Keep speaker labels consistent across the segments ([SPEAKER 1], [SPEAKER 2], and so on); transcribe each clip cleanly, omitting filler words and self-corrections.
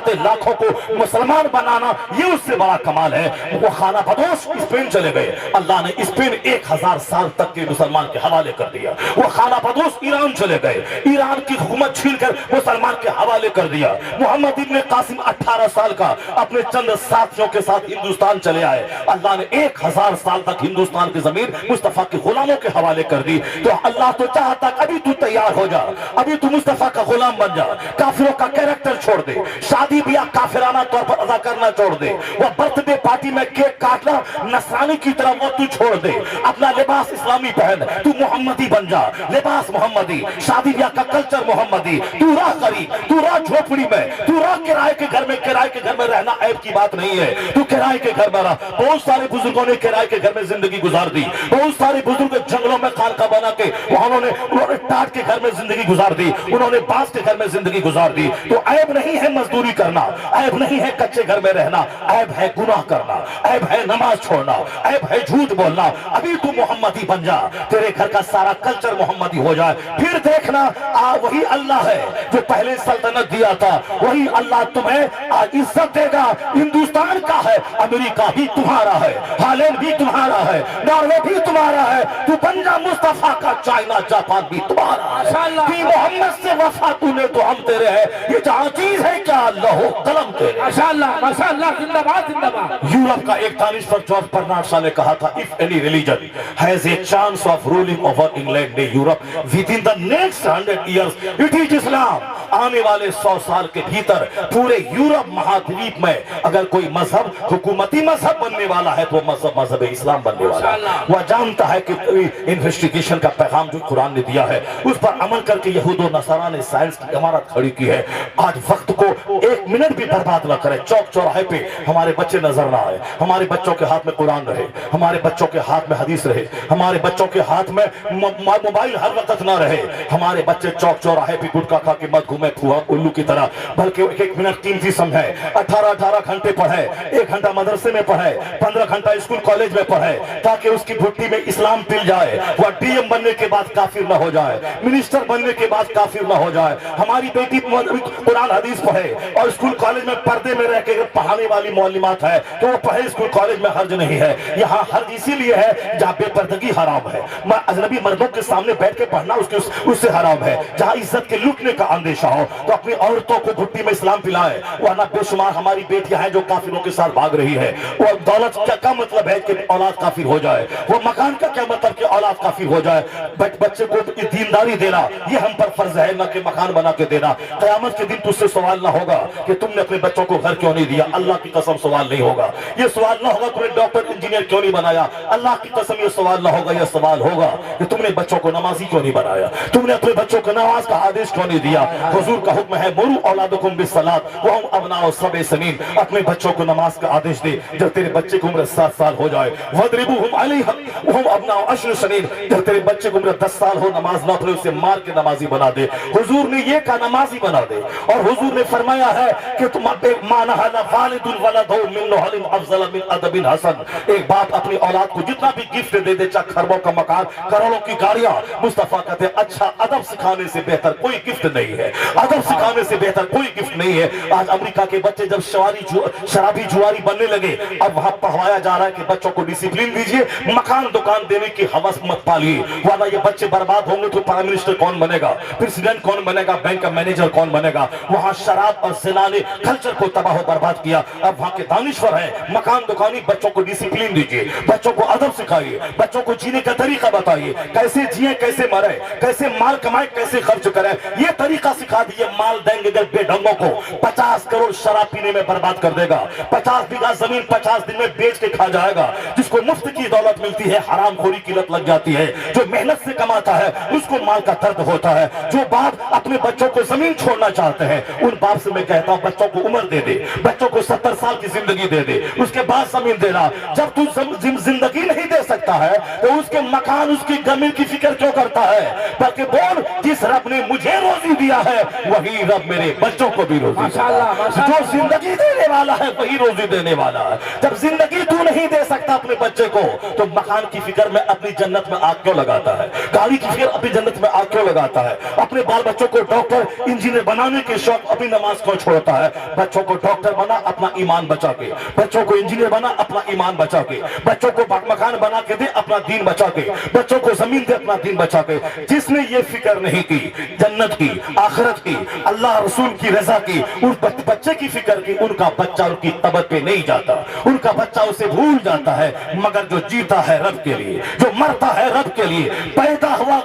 [SPEAKER 1] बनाते लाखों को मुसलमान बनाना, ये उससे बड़ा कमाल है। वो खाना बदोश स्पेन चले गए, अल्लाह ने स्पेन 1000 साल तक के मुसलमान के हवाले कर दिया। वो खाना बदोश ईरान चले गए, ईरान की हुकूमत छीनकर मुसलमान के हवाले कर दिया। मोहम्मद इब्न कासिम 18 साल का अपने चंद साथियों के साथ हिंदुस्तान चले आए, अल्लाह ने 1000 साल तक हिंदुस्तान की जमीन मुस्तफा के गुलामों के हवाले कर दी। तो अल्लाह तो चाहता अभी तू तैयार हो जा, अभी तू मुस्तफा का गुलाम बन जा, काफिरों का कैरेक्टर छोड़ दे, शादी ब्याह काफिराना तौर पर अदा करना छोड़ दे, वो बर्थडे पार्टी में केक काटना नसरानी की तरह वो तू छोड़ दे, अपना लिबास इस्लामी पहन, तू मोहम्मदी बन जा, लिबास मोहम्मदी, शादी ब्याह का कल्चर मोहम्मदी, तू रह गरीब, तू रह झोपड़ी में, तू रह किराए के घर में। किराए के घर में रहना ऐब की बात नहीं है, तू किराए के घर में रह। बहुत सारे बुजुर्गों ने किराए के घर में जिंदगी गुजार दी, बहुत सारे बुजुर्ग जंगलों में खानका बना के उन्होंने टाट के घर में जिंदगी गुजार दी, उन्होंने बांस के घर में जिंदगी गुजार दी। तो ऐब नहीं है मजदूरी करना, ऐब नहीं है कच्चे घर में रहना, ऐब है गुनाह करना, ऐब है नमाज छोड़ना, ऐब है झूठ बोलना। अभी तू मोहम्मदी बन जा, तेरे घर का सारा कल्चर मोहम्मदी हो जाए, फिर देखना वही अल्लाह है जो पहले सल्तनत दिया था, वही अल्लाह तुम्हें आज इज्जत देगा। हिंदुस्तान का है, अमेरिका भी तुम्हारा है, हालैंड भी तुम्हारा है, नॉर्वे भी तुम्हारा है, तू बन जा मुस्तफा का, चाइना जापान भी तुम्हारा है। मोहम्मद से वफा तूने तो हम तेरे हैं, ये जहां चीज है क्या अल्लाह कलम तेरे।
[SPEAKER 2] माशाअल्लाह माशाअल्लाह, जिंदाबाद जिंदाबाद।
[SPEAKER 1] यूरोप का एक दानिश्वर जॉर्ज बर्नार्ड शॉ ने कहा था, if any religion has a chance of ruling over England in Europe with in the next 100 years it is इस्लाम। आने वाले 100 साल के भीतर पूरे यूरोप महाद्वीप में अगर कोई मजहब हुकूमती मजहब बनने वाला है तो मजहब इस्लाम बनने वाला है। वह जानता है कि इन्वेस्टिगेशन का पैगाम जो कुरान ने दिया है उस पर अमल करके यहूद और नसारा ने साइंस की इमारत खड़ी की है। आज वक्त को 1 मिनट भी बर्बाद न करें, चौक चौराहे पे हमारे बच्चे नजर ना आए, हमारे बच्चों के हाथ में कुरान रहे, हमारे बच्चों के हाथ में हदीस रहे, हमारे बच्चों के हाथ में मोबाइल हर वक्त ना रहे, हमारे बच्चे चौक चौराहे पे गुटखा खा के मत घूमे फुआ उल्लू की तरह, बल्कि 1 मिनट कीमती समझे। 18 घंटे पढ़े, 1 घंटा मदरसे में पढ़े, 15 घंटा स्कूल कॉलेज में पढ़े, ताकि उसकी भुट्टी में इस्लाम पिल जाए, वह डीएम बनने के बाद काफिर न हो जाए, मिनिस्टर बनने के बाद काफिर न हो जाए। हमारी बेटी कुरान हदीस पढ़े और स्कूल कॉलेज में पर्दे में रह के पढ़ाने वाली मौलिमात है तो वो पढ़े, स्कूल कॉलेज में हर्ज नहीं है। यहाँ हर्ज इसीलिए है जहाँ बेपर्दगी हराम है, अजनबी मर्दों के सामने बैठ के पढ़ना उससे हराम है। जहाँ इज्जत के लूटने का अंदेशा हो तो अपनी औरतों को भुट्टी में इस्लाम पिलाए, वरना बेशुमार हमारी बेटियां हैं जो काफिरों के साथ भाग रही है। वो दौलत का क्या मतलब है कि औलाद काफिर हो जाए, वो मकान का क्या मतलब कि औलाद काफिर हो जाए। बच्चे को दीनदारी देना ये हम पर फर्ज है, न कि मकान बना के देना। क़यामत के दिन तुझसे सवाल ना होगा कि तुमने अपने बच्चों को घर क्यों नहीं दिया, अल्लाह की कसम सवाल नहीं होगा। ये सवाल ना होगा तुमने डॉक्टर इंजीनियर क्यों नहीं बनाया, अल्लाह की कसम ये सवाल ना होगा। ये सवाल होगा कि तुमने बच्चों को नमाजी क्यों नहीं बनाया, तुमने अपने बच्चों को नमाज का आदेश क्यों नहीं दिया। हुजूर का हुक्म है मुरू औलादकुम बिस्सलात व हुम अबनाउ सब'i सनीन, अपने बच्चों को नमाज का आदेश दे जब तेरे बच्चे की उम्र 7 साल हो जाए। वद्रिबूहुम अलैहा व हुम अबनाउ 10 सनीन, जब तेरे बच्चे की उम्र 10 साल हो नमाज ना पढ़े उसे मार के नमाजी बना दे। हुजूर ने ये कहा नमाजी बना दे, और हुजूर ने फरमाया है कि तुम माना हला वालिदुल वलदहु मिन नहलिन अफजल मिन अदबिन हसन। एक बाप अपनी औलाद को जितना भी गिफ्ट दे दे, चाहे खरबों का मकान, करोड़ों की गाड़ियां, मुस्तफा कहते हैं अच्छा अदब सिखाने से बेहतर कोई गिफ्ट नहीं है, अदब सिखाने से बेहतर कोई गिफ्ट नहीं है। आज अमेरिका के बच्चे जब शराबी जुआरी बनने लगे, अब वहां पढ़वाया जा रहा है कि बच्चों को डिसिप्लिन दीजिए, मकान दुकान देने की हवस मत पालिए, वरना ये बच्चे बर्बाद होंगे तो प्राइम मिनिस्टर कौन बनेगा, प्रेसिडेंट कौन बनेगा, बैंक का मैनेजर कौन बनेगा। वहां शराब और जिना ने कल्चर को तबाह बर्बाद किया। अब वहां के दानिश्वर है, मकान दुकानी, बच्चों को डिसिप्लिन दीजिए, बच्चों को अदब सिखाइए, बच्चों को जीने का तरीका बताइए, कैसे जिए, कैसे मरे, कैसे माल कमाए, कैसे खर्च करें, ये तरीका सिखा दिए। माल देंगे अगर बेढंगों को, 50 करोड़ शराब पीने में बर्बाद कर देगा, 50 बीघा जमीन 50 दिन में बेच के खा जाएगा। जिसको मुफ्त की दौलत मिलती है हरामखोरी की लत लग जाती है, जो मेहनत से कमाता है उसको माल का दर्द होता है। जो बाप अपने बच्चों को जमीन छोड़ना चाहते हैं, उन बाप से मैं कहता हूं बच्चों को उम्र दे दे, बच्चों को 70 साल की जिंदगी दे दे, उसके बाद जमीन देना। जब तू जिंदगी नहीं दे सकता है तो उसके मकान, उसकी जमीन की फिक्र क्यों करता है, बल्कि बोल जिस रब ने मुझे रोजी दिया है वही रब मेरे बच्चों को भी रोजी देगा। जो जिंदगी देने वाला है वही रोजी देने वाला है। जब जिंदगी तू नहीं दे सकता अपने बच्चे को तो मकान की फिक्र में अपनी जन्नत में आग क्यों लगाता है, गाड़ी की फिक्र अपनी जन्नत में आग क्यों लगाता है, अपने बाल बच्चों को डॉक्टर इंजीनियर बनाने के शौक अपनी नमाज को छोड़ होता है। बच्चों को डॉक्टर बना अपना ईमान बचा के, बच्चों को इंजीनियर बना अपना ईमान बचा के, बच्चों को मकान बना के दे अपना दीन बचा के, बच्चों को जमीन दे अपना दीन बचा के। जिसने ये फिक्र नहीं की जन्नत की, आखिरत की, अल्लाह रसूल की रजा की, उस बच्चे की फिक्र की, उनका बच्चा उनकी तबत पे नहीं जाता, उनका बच्चा उसे भूल जाता है। मगर जो जीता है रब के लिए, जो मरता है रब के लिए, पैदा हुआ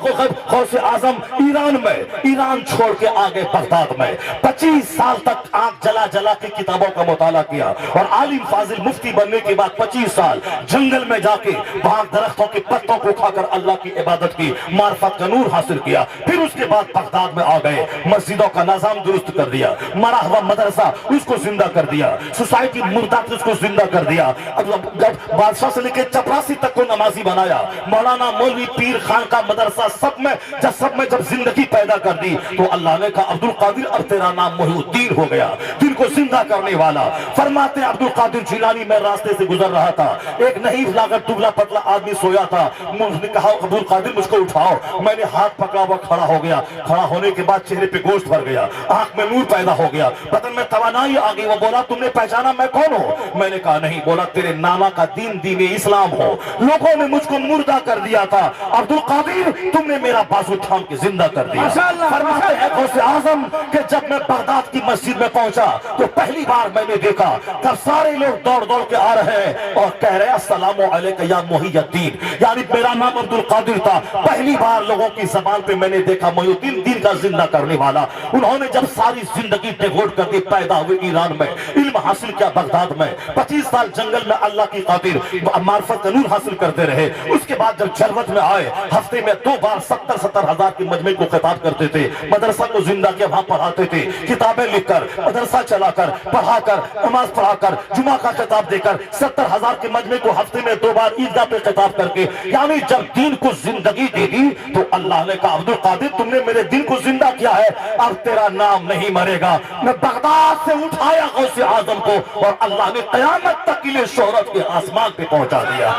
[SPEAKER 1] गौसे आजम ईरान में, ईरान छोड़ के आगे बगदाद में 25 साल तक आंख जला जला के किताबों का मुताला किया, और आलिम फाजिल मुफ्ती बनने के बाद 25 साल जंगल में जाके भाग दरख्तों के पत्तों को खाकर अल्लाह की इबादत की, मार्फत का नूर हासिल किया। फिर उसके बाद बगदाद में आ गए, मस्जिदों का निजाम दुरुस्त कर दिया, मरा हुआ मदरसा उसको जिंदा कर दिया, सोसाइटी मुर्दा उसको जिंदा कर दिया। जब बादशाह से लेकर चपरासी तक को नमाजी बनाया, मौलाना मौलवी पीर खान का मदरसा सब में जब जिंदगी पैदा कर दी, तो अल्लाह ने कहा अब्दुल कादिर अब तेरा नाम मोहिउद्दीन हो गया, दिन को जिंदा करने वाला। फरमाते अब्दुल कादिर जिलानी, मैं रास्ते से गुजर रहा था, एक नहीं लागत दुबला पतला आदमी सोया था, मुझने कहा अब्दुल कादिर मुझको उठाओ। मैंने हाथ पकड़ा हुआ खड़ा हो गया, खड़ा होने के बाद चेहरे पे गोश्त भर गया, आंख में नूर पैदा हो गया, बदन में तवानाई आ गई। वो बोला तुमने पहचाना मैं कौन हूं? मैंने कहा नहीं। बोला तेरे नाना का दीन दीन इस्लाम हो, लोगों ने मुझको मुर्दा कर दिया था, अब्दुल कादिर तुमने मेरा बाजू थाम के जिंदा कर दिया। फरमाते हैं गौसे आजम कि जब मैं बगदाद की मस्जिद में पहुंचा तो पहली बार मैंने देखा तब सारे लोग दौड़ दौड़ के आ रहे हैं और कह रहे हैं अस्सलामु अलैका या मोहिउद्दीन, यानी मेरा नाम अब्दुल कादिर था। पहली बार लोगों की जबान पे मैंने देखा मोहिउद्दीन, दीन का जिंदा करने वाला। उन्होंने जब सारी जिंदगी डिवोट करके पैदा हुए ईरान में, इल्म हासिल किया बगदाद में, 25 साल जंगल में अल्लाह की खातिर मार्फत का नूर हासिल करते रहे। उसके बाद जब जरवत में आए, हफ्ते में 2 बार 70-70 हजार के मजमे को खिताब करते थे, मदरसा को जिंदा किया, वहां पढ़ाते थे, किताबें लिखकर, मदरसा चलाकर, पढ़ाकर, नमाज पढ़ाकर, जुमा का खिताब देकर, 70 हजार के मजमे को हफ्ते में 2 बार ईदगाह पे खिताब करके, यानी जब दीन को जिंदगी दे दी तो अल्लाह ने कहा अब्दुल कादिर तुमने मेरे दिन को जिंदा किया है, अब तेरा नाम नहीं मरेगा। मैं बगदाद से उठाया गौसे आजम को और अल्लाह ने कयामत तक के लिए शोहरत के आसमान पे पहुंचा दिया।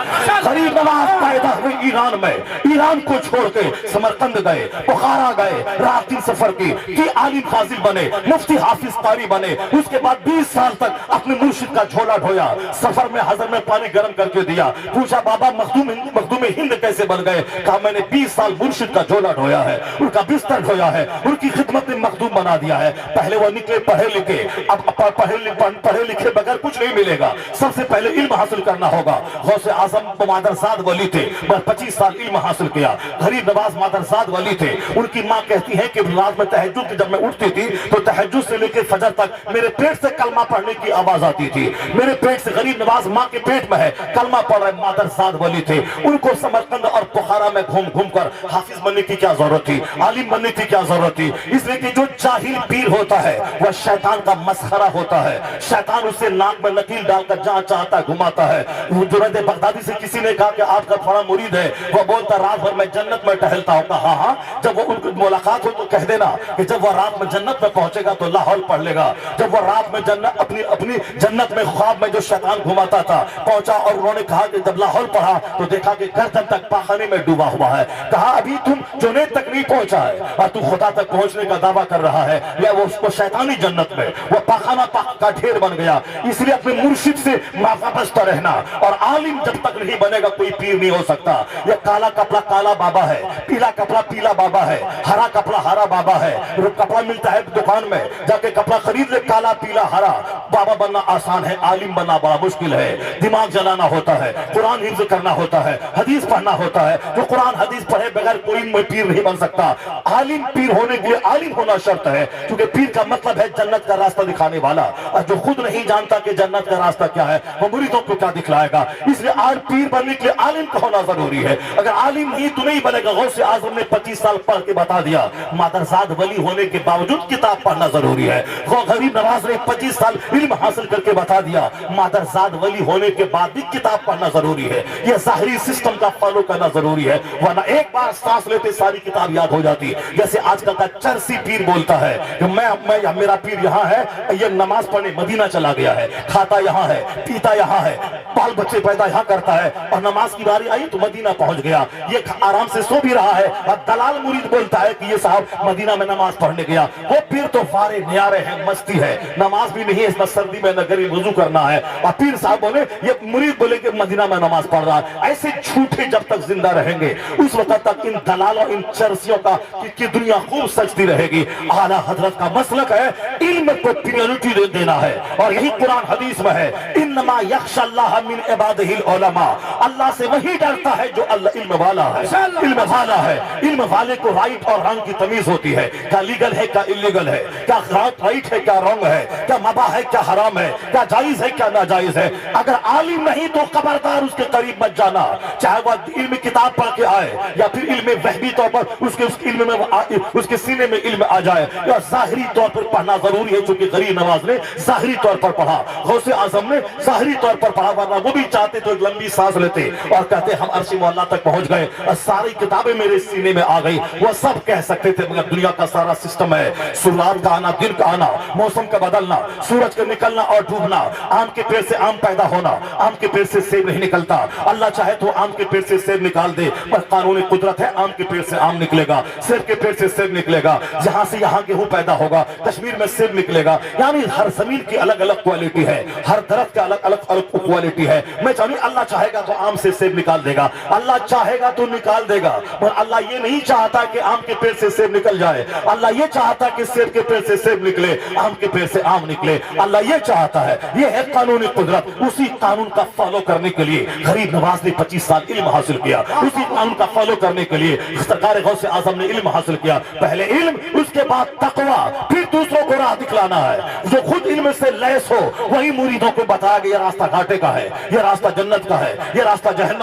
[SPEAKER 1] गरीब नवाज पैदा हुए ईरान में, ईरान को छोड़ के समरकंद गए, बुखारा गए, रात दिन सफर की आलिम फाजिल बने, मुफ्ती हाफिज कारी बने। उसके बाद 20 साल तक अपने मुर्शिद का झोला ढोया, सफर में हजर में पानी गर्म करके दिया। पूछा बाबा मखदूम हिंद कैसे बन गए? कहा मैंने 20 साल मुर्शिद का झोला ढोया है, उनका बिस्तर ढोया है, उनकी खिदमत में मखदूम बना दिया है। पहले वो निकले पढ़े लिखे, अब पढ़े लिखे बगैर कुछ नहीं मिलेगा, सबसे पहले इल्म हासिल करना होगा। गौसे आजम मादरसाद वली थे, 25 साल इल्म हासिल किया। गरीब नवाज मादरसाद वली थे। उनकी माँ कहती है कि रात में तहज्जुद की जब मैं उठती थी तो तहज्जुद से लेकर फजर तक मेरे पेट से कलमा पढ़ने की आवाज आती थी। मेरे पेट से, गरीब नवाज माँ के पेट में है, कलमा पढ़ रहे मादरसाद वली थे। उनको समरकंद और बुखारा में घूम घूम कर हाफिज बनने की क्या जरूरत थी, आलिम बनने की क्या जरूरत थी? इसलिए कि जो जाहिल पीर होता है वह शैतान का मसखरा होता है। शैतान उससे नाक में नकील डालकर जहां चाहता घुमाता है। जुनैद बगदादी से किसी ने कहा कि आपका थोड़ा मुरीद है, वो बोलता रात भर मैं जन्नत में टहलता हूँ। कहा हाँ, जब वो उनकी मुलाकात हो तो कह देना कि जब वो रात में जन्नत में पहुंचेगा तो लाहौल पढ़ लेगा। जब वो रात में जन्नत अपनी जन्नत में ख्वाब में जो शैतान घुमाता था पहुंचा, और उन्होंने कहा कि जब लाहौल पढ़ा तो देखा कि गर्दन तक पाखाने में डूबा हुआ है। कहा अभी तुम जुनैद तक नहीं पहुंचा है और तू खुदा तक पहुंचने का दावा कर रहा है। या वो उसको शैतानी जन्नत में वो पाखाना का ढेर बन गया। इसलिए अपने मुर्शिद से वाबस्ता रहना, और आलिम जब तक नहीं बनेगा कोई पीर नहीं हो सकता। ये काला कपड़ा काला बाबा है, पीला कपड़ा पीला बाबा है, हरा कपड़ा हरा बाबा है। कपड़ा मिलता है दुकान में, जाके कपड़ा खरीद ले, काला पीला हरा। बाबा बनना आसान है, आलिम बनना बड़ा मुश्किल है। दिमाग जलाना होता है, कुरान हिफ्ज करना होता है, हदीस पढ़ना होता है। जो कुरान हदीस पढ़े बगैर कोई पीर नहीं बन सकता। आलिम पीर होने के लिए आलिम होना शर्त है, क्योंकि पीर का मतलब है जन्नत का रास्ता दिखाने वाला। और जो खुद नहीं जानता कि जन्नत का रास्ता क्या है, वो मुरीदों को क्या दिखलाएगा? इसलिए आज पीर बनने के लिए आलिम का होना जरूरी है। अगर आलिम नहीं तो नहीं बनेगा। गौसे आजम ने 25 साल पढ़ के बता दिया, मादरसाद वली होने के बावजूद किताब पढ़ना जरूरी है। गरीब नवाज ने 25 साल इल्म हासिल करके बता दिया, मादरसाद वली होने के बाद भी किताब पढ़ना जरूरी है। यह ज़ाहिरी सिस्टम का फॉलो करना जरूरी है, वरना एक बार सांस लेते सारी किताब याद हो जाती है। जैसे आजकल का चरसी पीर बोलता है कि मैं मेरा पीर यहाँ है, ये नमाज पढ़ने मदीना चला गया है, खाता यहाँ है, पीता यहाँ है, बाल बच्चे पैदा यहाँ करता है, और नमाज की बारी आई तो मदीना पहुंच गया। ये आराम से सो भी रहा है, और दलाल मुरीद बोलता है कि ये साहब मदीना में नमाज पढ़ने गया। वो पीर तो फारे न्यारे ہیں، مستی ہے، نماز بھی نہیں ہے، نہ سردی میں نہ گرمی وضو کرنا ہے، اور پیر صاحب بولے یہ مرید بولے کہ مدینہ میں نماز پڑھ رہا ہے. ایسے جھوٹے جب تک زندہ رہیں گے اس وقت تک ان دلالوں ان چرسیوں کا کی دنیا خوب سجتی رہے گی. اعلیٰ حضرت کا مسلک ہے علم کو پریورٹی دینا ہے، اور یہی قرآن حدیث میں ہے انما یخشى اللہ من عبادہ العلماء. اللہ سے وہی ڈرتا ہے جو اللہ علم والا ہے، علم والا ہے. علم والے کو رائٹ اور رانگ کی تمیز ہوتی ہے، کیا لیگل ہے کیا انلیگل ہے، کیا رائٹ ہے کیا رانگ ہے، کیا مباح ہے کیا حرام ہے، کیا جائز ہے کیا ناجائز ہے. اگر عالم نہیں تو خبردار اس کے قریب مت جانا، چاہے وہ علم کتاب پڑھ کے آئے یا پھر علم وحبی طور پر اس کے علم میں اس کے سینے میں علم آ جائے، یا ظاہری طور پر پڑھنا ضروری ہے چونکہ غریب نواز نے ظاہری طور پر پڑھا، غوث اعظم نے ظاہری طور پر پڑھا، ورنہ وہ بھی چاہتے تو ایک لمبی سانس لیتے اور کہتے ہم عرش معلیٰ تک پہنچ گئے اور ساری کتابیں میرے سینے میں آ گئی. وہ سب کہہ سکتے تھے مگر دنیا کا سارا سسٹم ہے، رات کا آنا دن کا آنا، موسم کا بدلنا، سورج کا نکلنا اور ڈوبنا، آم کے پیڑ سے آم پیدا ہونا، آم کے پیڑ سے سیب نہیں نکلتا. اللہ چاہے تو آم کے پیڑ سے سیب نکال دے، پر قانون قدرت ہے آم کے پیڑ سے آم نکلے گا، سیب کے پیڑ سے سیب نکلے گا، یہاں سے یہاں گیہوں پیدا ہوگا، کشمیر میں سیب نکلے گا. یعنی ہر زمین کی الگ الگ کوالٹی ہے، ہر درخت کا الگ الگ کوالٹی ہے. میں چاہوں اللہ چاہے گا تو آم سے سیب نکال دے گا، اللہ چاہے گا تو نکال دے گا، پر اللہ یہ نہیں چاہتا کہ آم کے پیڑ سے سیب نکل جائے. اللہ یہ چاہتا کہ سیب کے پیڑ سے سیب نکلے، آم کے پیڑ سے آم نکلے. اللہ یہ چاہتا ہے، یہ ہے قانون قدرت. اسی قانون کا فالو کرنے کے لیے غریب نواز نے 25 سال علم حاصل کیا، اسی قانون کا فالو کرنے کے لیے سرکار غوث اعظم نے علم حاصل کیا. پہلے علم، اس کے بعد تقویٰ، پھر دوسروں کو راہ دکھلانا ہے. جو خود علم سے لیس ہو وہی مریدوں کو بتایا کہ یہ راستہ گھاٹے کا ہے، یہ راستہ جنت کا ہے، یہ راستہ جہنم